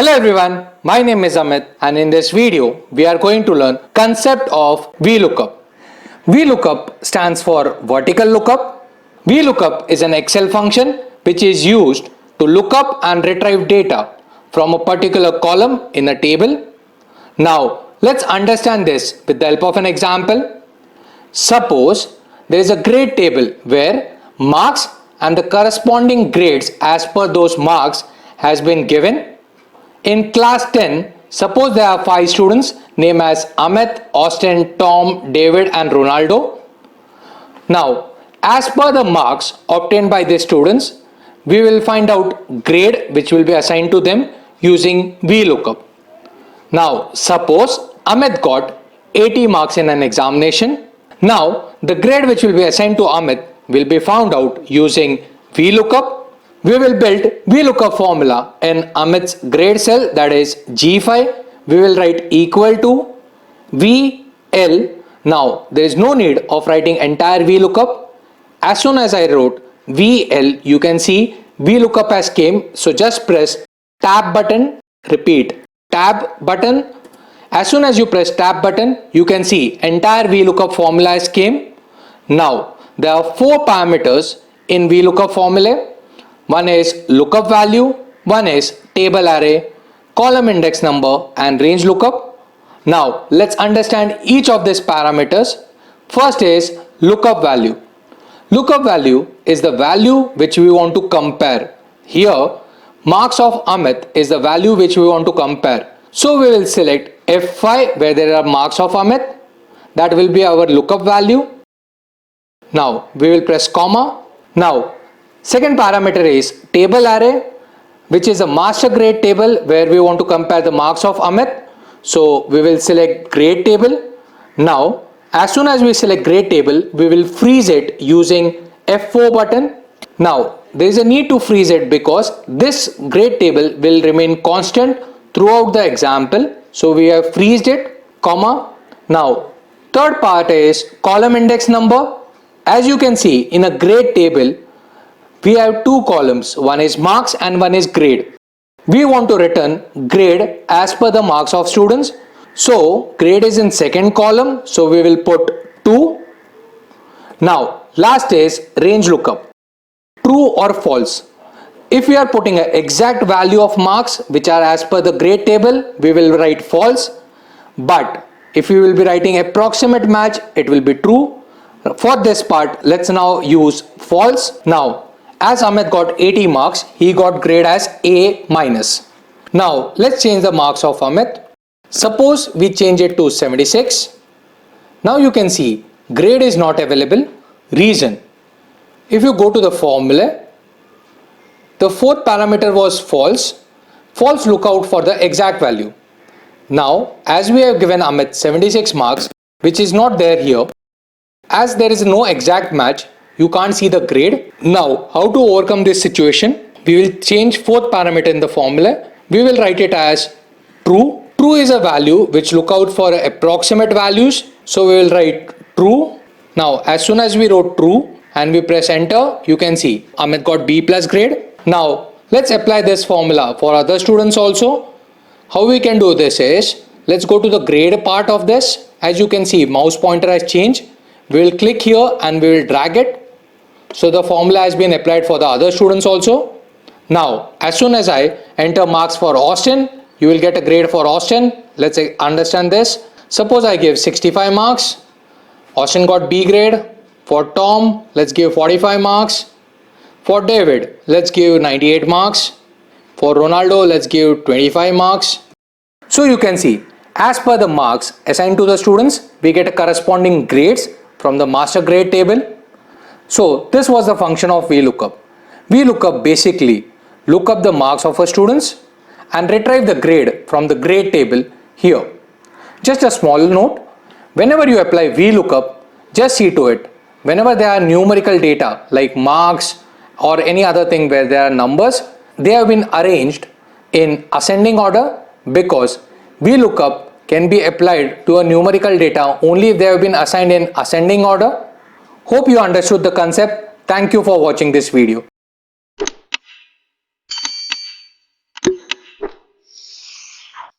Hello everyone, my name is Amit and in this video we are going to learn concept of VLOOKUP. VLOOKUP stands for vertical lookup. VLOOKUP is an Excel function which is used to look up and retrieve data from a particular column in a table. Now let's understand this with the help of an example. Suppose there is a grade table where marks and the corresponding grades as per those marks has been given. In class 10, suppose there are 5 students named as Amit, Austin, Tom, David and Ronaldo. Now, as per the marks obtained by these students, we will find out grade which will be assigned to them using VLOOKUP. Now, suppose Amit got 80 marks in an examination. Now, the grade which will be assigned to Amit will be found out using VLOOKUP. We will build VLOOKUP formula in Amit's grade cell, that is G5. We will write equal to VL. Now there is no need of writing entire VLOOKUP. As soon as I wrote VL, you can see VLOOKUP has came. So just press tab button, repeat tab button. As soon as you press tab button, you can see entire VLOOKUP formula has came. Now there are 4 parameters in VLOOKUP formula. One is lookup value, one is table array, column index number and range lookup. Now let's understand each of these parameters. First is lookup value. Lookup value is the value which we want to compare. Here marks of Amit is the value which we want to compare. So we will select F5 where there are marks of Amit. That will be our lookup value. Now we will press comma. Now second parameter is table array, which is a master grade table where we want to compare the marks of Amit. So we will select grade table. Now as soon as we select grade table, we will freeze it using F4 button. Now there is a need to freeze it because this grade table will remain constant throughout the example. So we have freezed it, comma. Now third part is column index number. As you can see in a grade table, we have 2 columns, one is marks and one is grade. We want to return grade as per the marks of students. So grade is in second column, so we will put 2. Now last is range lookup, true or false. If we are putting an exact value of marks which are as per the grade table, we will write false. But if we will be writing approximate match, it will be true. For this part, let's now use false. Now as Amit got 80 marks, he got grade as A minus. Now let's change the marks of Amit. Suppose we change it to 76. Now you can see grade is not available. Reason: if you go to the formula, the 4th parameter was false. False, look out for the exact value. Now as we have given Amit 76 marks, which is not there here, as there is no exact match, you can't see the grade. Now, how to overcome this situation? We will change 4th parameter in the formula. We will write it as true. True is a value which look out for approximate values. So we will write true. Now, as soon as we wrote true and we press enter, you can see Amit got B plus grade. Now, let's apply this formula for other students also. How we can do this is, let's go to the grade part of this. As you can see, mouse pointer has changed. We will click here and we will drag it. So the formula has been applied for the other students also. Now, as soon as I enter marks for Austin, you will get a grade for Austin. Let's understand this. Suppose I give 65 marks. Austin got B grade. For Tom, let's give 45 marks. For David, let's give 98 marks. For Ronaldo, let's give 25 marks. So you can see, as per the marks assigned to the students, we get a corresponding grades from the master grade table. So this was the function of VLOOKUP. VLOOKUP basically look up the marks of our students and retrieve the grade from the grade table here. Just a small note, whenever you apply VLOOKUP, just see to it, whenever there are numerical data like marks or any other thing where there are numbers, they have been arranged in ascending order because VLOOKUP can be applied to a numerical data only if they have been assigned in ascending order. Hope you understood the concept. Thank you for watching this video.